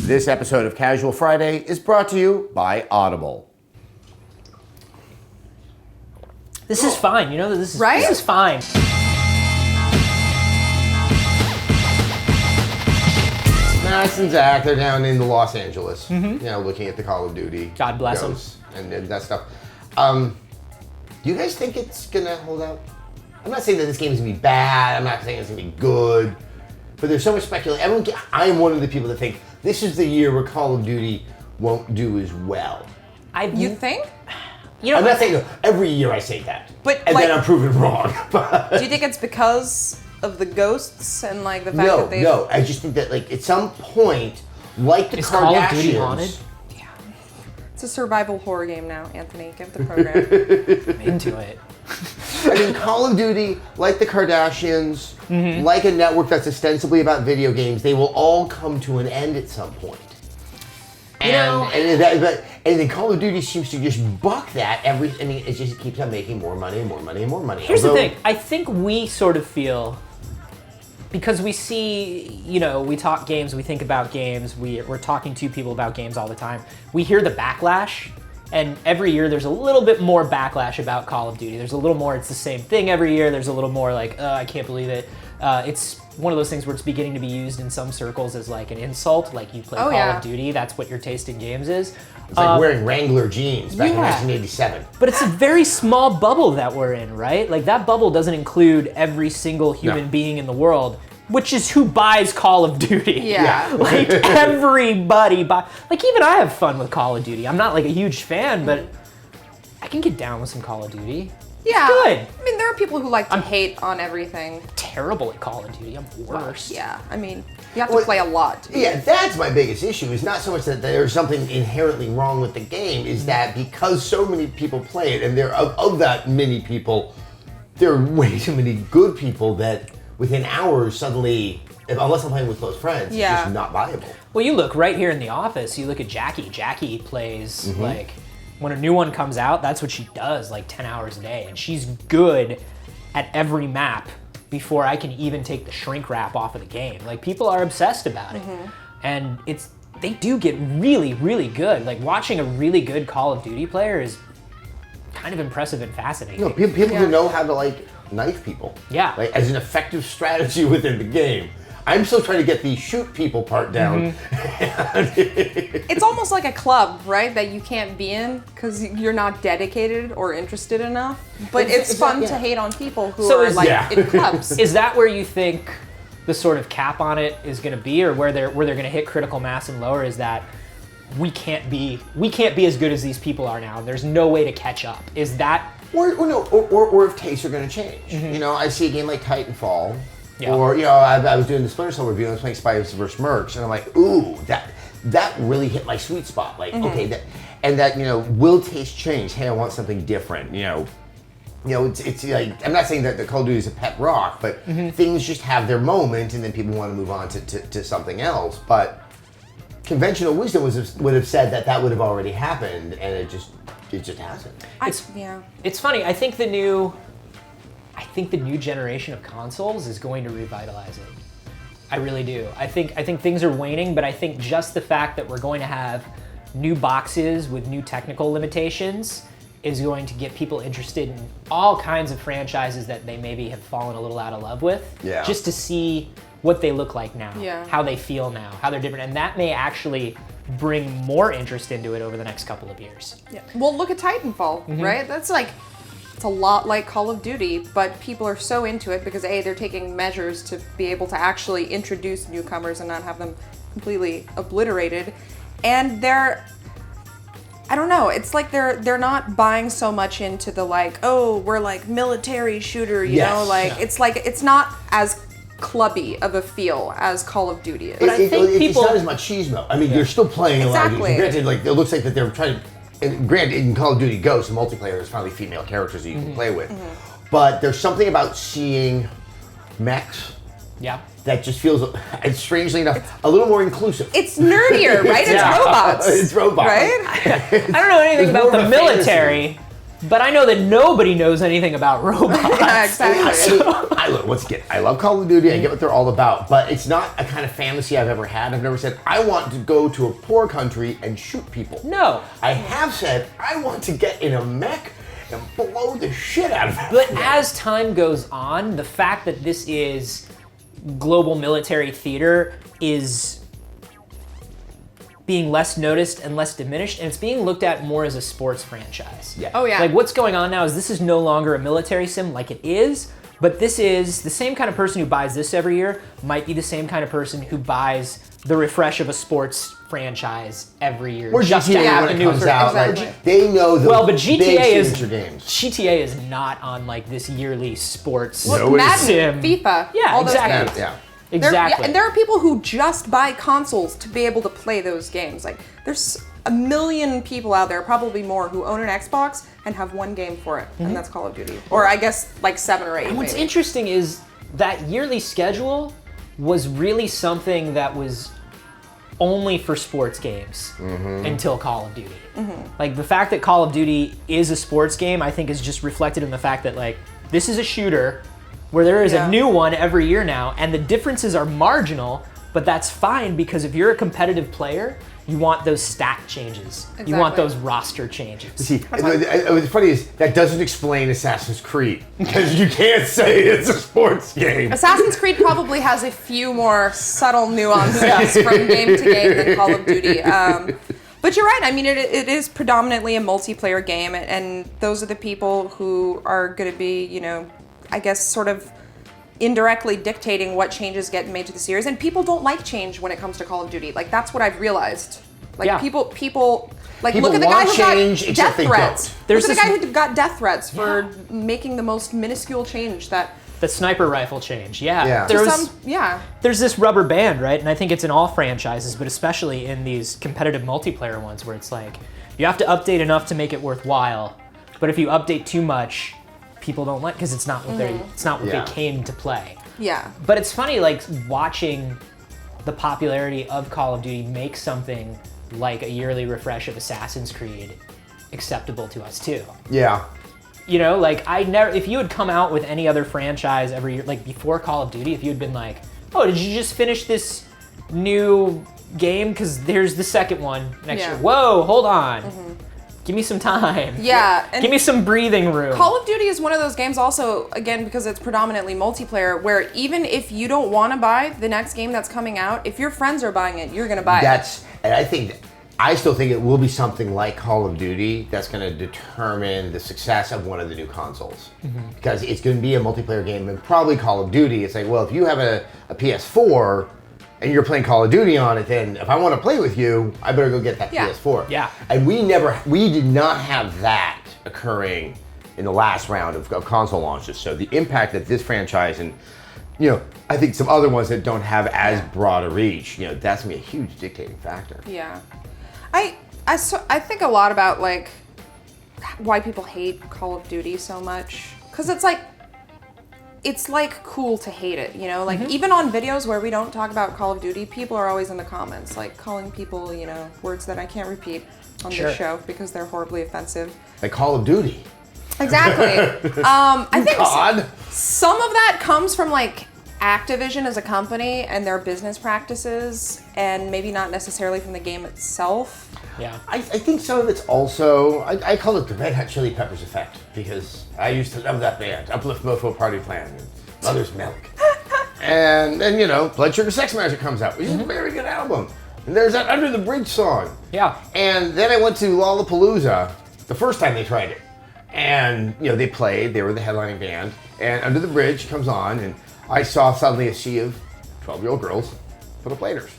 This episode of Casual Friday is brought to you by Audible. This is fine. You know, this is right? This is fine. Max and Zach, they're down in Los Angeles, looking at the Call of Duty. God bless them. And that stuff. Do you guys think it's gonna hold out? I'm not saying that this game is gonna be bad. I'm not saying it's gonna be good. But there's so much speculation. I am one of the people that think this is the year where Call of Duty won't do as well. You think? You know, I'm not saying no, every year I say that, and then I'm proven wrong. Do you think it's because of the ghosts and like the fact that they? No. I just think that like at some point, like the is Kardashians. Call of Duty haunted? Yeah. It's a survival horror game now, Anthony. Give the program. I'm into it. I mean, Call of Duty, like the Kardashians, like a network that's ostensibly about video games, they will all come to an end at some point. And then Call of Duty seems to just buck that it just keeps on making more money and more money and more money. Here's the thing. I think we sort of feel, because we see, we talk games, we think about games, we're talking to people about games all the time. We hear the backlash, and every year there's a little bit more backlash about Call of Duty. There's a little more, it's the same thing every year. There's a little more like, I can't believe it. It's one of those things where it's beginning to be used in some circles as like an insult, like you play Call of Duty, that's what your taste in games is. It's like wearing Wrangler jeans back in 1987. But it's a very small bubble that we're in, right? Like that bubble doesn't include every single human being in the world, which is who buys Call of Duty. Yeah. Like everybody like even I have fun with Call of Duty. I'm not like a huge fan, but I can get down with some Call of Duty. Yeah. It's good. I mean, there are people who like to hate on everything. Terrible at Call of Duty. I'm worse. Yeah. I mean, you have to play a lot. Yeah, that's my biggest issue. Is not so much that there's something inherently wrong with the game, is that because so many people play it, and there of that many people, there are way too many good people that within hours suddenly, unless I'm playing with close friends, it's just not viable. Well, you look right here in the office, you look at Jackie. Jackie plays like, when a new one comes out, that's what she does, like 10 hours a day. And she's good at every map before I can even take the shrink wrap off of the game. Like, people are obsessed about it. And they do get really, really good. Like, watching a really good Call of Duty player is kind of impressive and fascinating. People who know how to, like, knife people. Yeah. Like, as an effective strategy within the game. I'm still trying to get the shoot people part down. It's almost like a club, right? That you can't be in because you're not dedicated or interested enough. But it's fun to hate on people who are in clubs. Is that where you think the sort of cap on it is going to be, or where they're going to hit critical mass and lower? Is that we can't be as good as these people are now, and there's no way to catch up? Is that or if tastes are going to change? I see a game like Titanfall. Yeah. Or, I was doing the Splinter Cell review and I was playing Spiders vs. Mercs, and I'm like, ooh, that really hit my sweet spot. Like, okay, will taste change? Hey, I want something different. It's like, I'm not saying that the Call of Duty is a pet rock, but things just have their moment, and then people want to move on to something else. But conventional wisdom would have said that would have already happened, and it just hasn't. It's funny. I think the new generation of consoles is going to revitalize it. I really do. I think things are waning, but I think just the fact that we're going to have new boxes with new technical limitations is going to get people interested in all kinds of franchises that they maybe have fallen a little out of love with. Yeah. Just to see what they look like now, Yeah. how they feel now, how they're different. And that may actually bring more interest into it over the next couple of years. Yeah. Well, look at Titanfall, right? That's like, it's a lot like Call of Duty, but people are so into it because they're taking measures to be able to actually introduce newcomers and not have them completely obliterated. And I don't know, it's like they're not buying so much into the like, oh, we're like military shooter, you know, like it's like it's not as clubby of a feel as Call of Duty is. But I think it's not as machismo. I mean, you're still playing a lot of games. Granted, like, it looks like that they're trying to. And granted, in Call of Duty Ghosts, the multiplayer, there's probably female characters that you can play with. But there's something about seeing mechs that just feels, strangely enough, a little more inclusive. It's nerdier, right? It's robots. It's robots. Right? I don't know anything about the military, but I know that nobody knows anything about robots. Yeah, exactly. once again, I love Call of Duty. I get what they're all about, but it's not a kind of fantasy I've ever had. I've never said I want to go to a poor country and shoot people. No. I have said I want to get in a mech and blow the shit out of it. But as time goes on, the fact that this is global military theater is being less noticed and less diminished, and it's being looked at more as a sports franchise. Yeah. Oh yeah. Like what's going on now is this is no longer a military sim like it is, but this is the same kind of person who buys this every year might be the same kind of person who buys the refresh of a sports franchise every year. Or just GTA to have when the it new comes out. Exactly. Like, they know the Well, but big signature games. GTA is not on like this yearly sports Well, No, it Madden, sim. FIFA, Yeah, all those exactly. games. Yeah. Exactly. And there are people who just buy consoles to be able to play those games. Like, there's a million people out there, probably more, who own an Xbox and have one game for it, and that's Call of Duty. Or I guess like 7 or 8. And what's maybe. interesting is that yearly schedule was really something that was only for sports games until Call of Duty. Like the fact that Call of Duty is a sports game, I think is just reflected in the fact that like this is a shooter where there is Yeah. a new one every year now, and the differences are marginal, but that's fine because if you're a competitive player, you want those stat changes. You want Exactly. those roster changes. See, what's funny is that doesn't explain Assassin's Creed because you can't say it's a sports game. Assassin's Creed probably has a few more subtle nuances from game to game than Call of Duty. But you're right. I mean, it is predominantly a multiplayer game, and those are the people who are going to be, you know, I guess sort of indirectly dictating what changes get made to the series. And people don't like change when it comes to Call of Duty. Like, that's what I've realized. Like, Yeah. people like, People look at the guy want who change, got except death they threats. don't. There's Look at the this- guy who got death threats for making the most minuscule change that The sniper rifle change, yeah. Yeah. There to was, some, yeah. there's this rubber band, right? And I think it's in all franchises, but especially in these competitive multiplayer ones where it's like, you have to update enough to make it worthwhile. But if you update too much, people don't like, because it's not what Yeah. they came to play. Yeah. But it's funny, like, watching the popularity of Call of Duty make something like a yearly refresh of Assassin's Creed acceptable to us too. Yeah. You know, like if you had come out with any other franchise every year, like before Call of Duty, if you had been like, oh, did you just finish this new game? Because there's the second one next Yeah. year. Whoa, hold on. Give me some time. Yeah, and Give me some breathing room. Call of Duty is one of those games also, again, because it's predominantly multiplayer, where even if you don't want to buy the next game that's coming out, if your friends are buying it, you're going to buy it. And I still think it will be something like Call of Duty that's going to determine the success of one of the new consoles. Because it's going to be a multiplayer game, and probably Call of Duty, it's like, well, if you have a PS4 and you're playing Call of Duty on it, then if I want to play with you, I better go get that Yeah. PS4. Yeah. And we did not have that occurring in the last round of console launches. So the impact that this franchise and, you know, I think some other ones that don't have as broad a reach, you know, that's going to be a huge dictating factor. Yeah. I think a lot about, like, why people hate Call of Duty so much. Because it's like cool to hate it, you know? Like, even on videos where we don't talk about Call of Duty, people are always in the comments, like, calling people, you know, words that I can't repeat on Sure. this show because they're horribly offensive. Like Call of Duty. Exactly. I think God. some of that comes from, like, Activision as a company and their business practices, and maybe not necessarily from the game itself. Yeah. I think some of it's also, I call it the Red Hot Chili Peppers effect, because I used to love that band, Uplift Mofo Party Plan, and Mother's Milk. and then, you know, Blood Sugar Sex Magic comes out, which is a very good album. And there's that Under the Bridge song. Yeah. And then I went to Lollapalooza the first time they tried it. And, you know, they were the headlining band, and Under the Bridge comes on, and I saw suddenly a sea of 12-year-old girls put up lighters.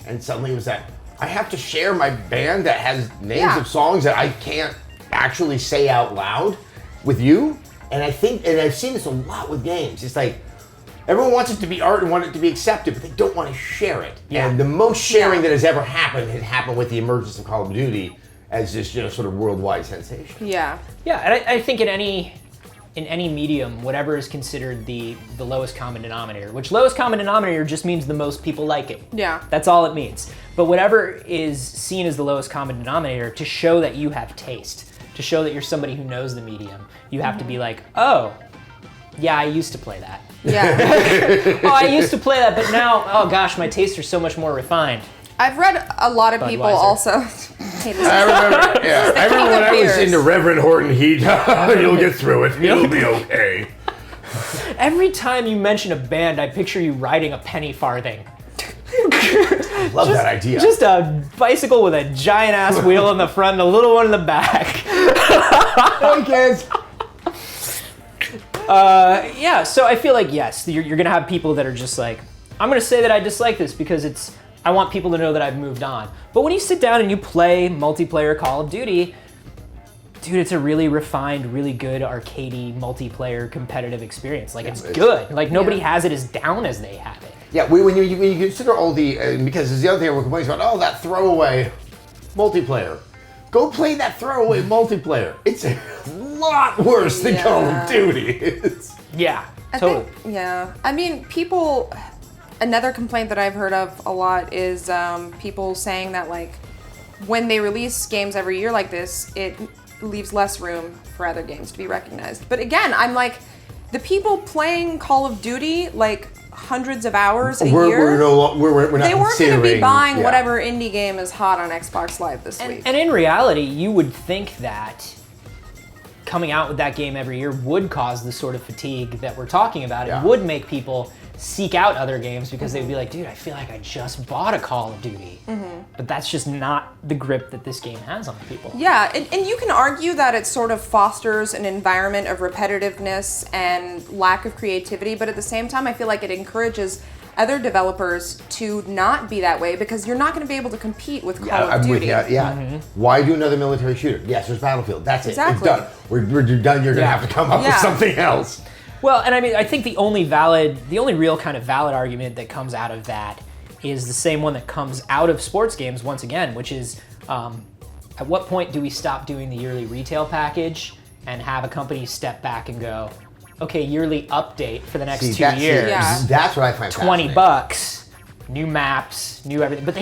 And suddenly it was that, I have to share my band that has names of songs that I can't actually say out loud with you. And I think, and I've seen this a lot with games, it's like, everyone wants it to be art and want it to be accepted, but they don't want to share it. Yeah. And the most sharing that has ever happened had happened with the emergence of Call of Duty as this, you know, sort of worldwide sensation. Yeah. Yeah, and I think in any medium, whatever is considered the lowest common denominator, which lowest common denominator just means the most people like it. Yeah. That's all it means. But whatever is seen as the lowest common denominator, to show that you have taste, to show that you're somebody who knows the medium, you have to be like, oh, yeah, I used to play that. Yeah. Oh, I used to play that, but now, oh gosh, my tastes are so much more refined. I've read a lot of people Budweiser. also. I remember, yeah. I remember when I was beers. into Reverend Horton Heat. You'll get through it. You'll be okay. Every time you mention a band, I picture you riding a penny farthing. Love that idea. Just a bicycle with a giant ass wheel in the front and a little one in the back. Hey, kids. Yeah, so I feel like, yes, you're gonna have people that are just like, I'm gonna say that I dislike this because I want people to know that I've moved on. But when you sit down and you play multiplayer Call of Duty, dude, it's a really refined, really good arcadey multiplayer competitive experience. Like, it's good. Like, nobody has it as down as they have it. Yeah, when you consider all the, because there's the other thing we're complaining about, oh, that throwaway multiplayer. Go play that throwaway multiplayer. It's a lot worse than Call of Duty. Yeah, I totally. think, I mean, people, another complaint that I've heard of a lot is people saying that, like, when they release games every year like this, it leaves less room for other games to be recognized. But again, I'm like, the people playing Call of Duty, like, hundreds of hours a year, we're not they weren't going to be buying yeah. whatever indie game is hot on Xbox Live this week. And in reality, you would think that coming out with that game every year would cause the sort of fatigue that we're talking about. Yeah. It would make people seek out other games because they'd be like, dude, I feel like I just bought a Call of Duty. But that's just not the grip that this game has on people. Yeah, and you can argue that it sort of fosters an environment of repetitiveness and lack of creativity, but at the same time, I feel like it encourages other developers to not be that way because you're not going to be able to compete with Call of I'm Duty. with you. Yeah. Why do another military shooter? Yes, there's Battlefield. That's Exactly. it. It's done. We're done. You're gonna have to come up with something else. Well, and I mean, I think the only real kind of valid argument that comes out of that is the same one that comes out of sports games once again, which is at what point do we stop doing the yearly retail package and have a company step back and go, okay, yearly update for the next 2 years. Yeah. That's what I find fascinating. $20, new maps, new everything. But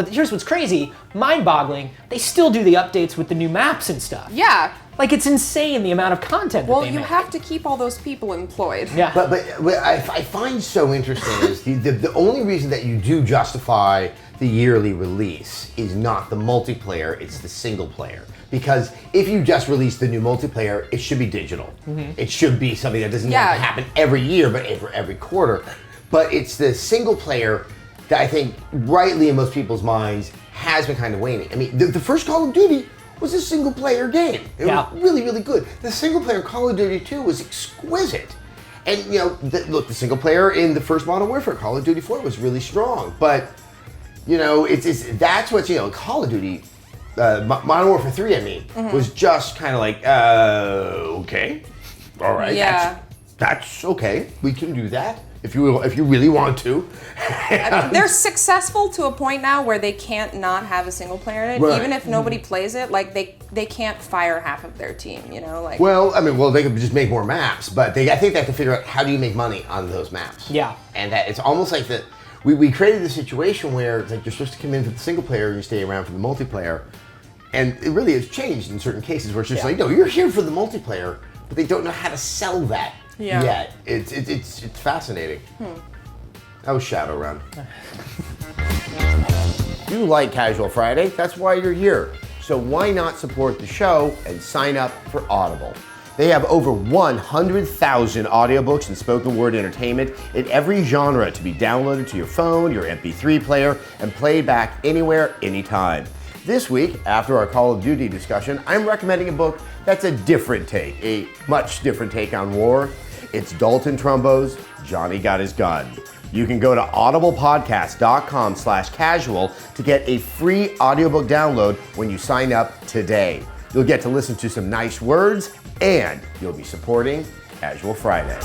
here's what's crazy, mind-boggling, they still do the updates with the new maps and stuff. Yeah. Like, it's insane the amount of content that Well, they you make. have to keep all those people employed. Yeah. But what I find so interesting is the only reason that you do justify the yearly release is not the multiplayer, it's the single player. Because if you just release the new multiplayer, it should be digital. It should be something that doesn't have to happen every year, but every quarter. But it's the single player that I think, rightly in most people's minds, has been kind of waning. I mean, the first Call of Duty was a single player game. It was really, really good. The single player Call of Duty 2 was exquisite. And you know, look, the single player in the first Modern Warfare, Call of Duty 4, was really strong. But you know, that's what's, you know, Call of Duty, Modern Warfare 3, I mean, was just kind of like, okay, all right, that's okay. We can do that if you really want to. I mean, they're successful to a point now where they can't not have a single player in it. Right. Even if nobody plays it, like they can't fire half of their team, you know? Like, Well, I mean, they could just make more maps, but I think they have to figure out how do you make money on those maps. Yeah. And that it's almost like that. We created a situation where it's like you're supposed to come in for the single player and you stay around for the multiplayer, and it really has changed in certain cases where it's just like, no, you're here for the multiplayer, but they don't know how to sell that yet. It's fascinating. That was Shadowrun. You like Casual Friday, that's why you're here. So why not support the show and sign up for Audible? They have over 100,000 audiobooks and spoken word entertainment in every genre to be downloaded to your phone, your MP3 player, and played back anywhere, anytime. This week, after our Call of Duty discussion, I'm recommending a book that's a different take, a much different take on war. It's Dalton Trumbo's Johnny Got His Gun. You can go to audiblepodcast.com/casual to get a free audiobook download when you sign up today. You'll get to listen to some nice words, and you'll be supporting Casual Friday.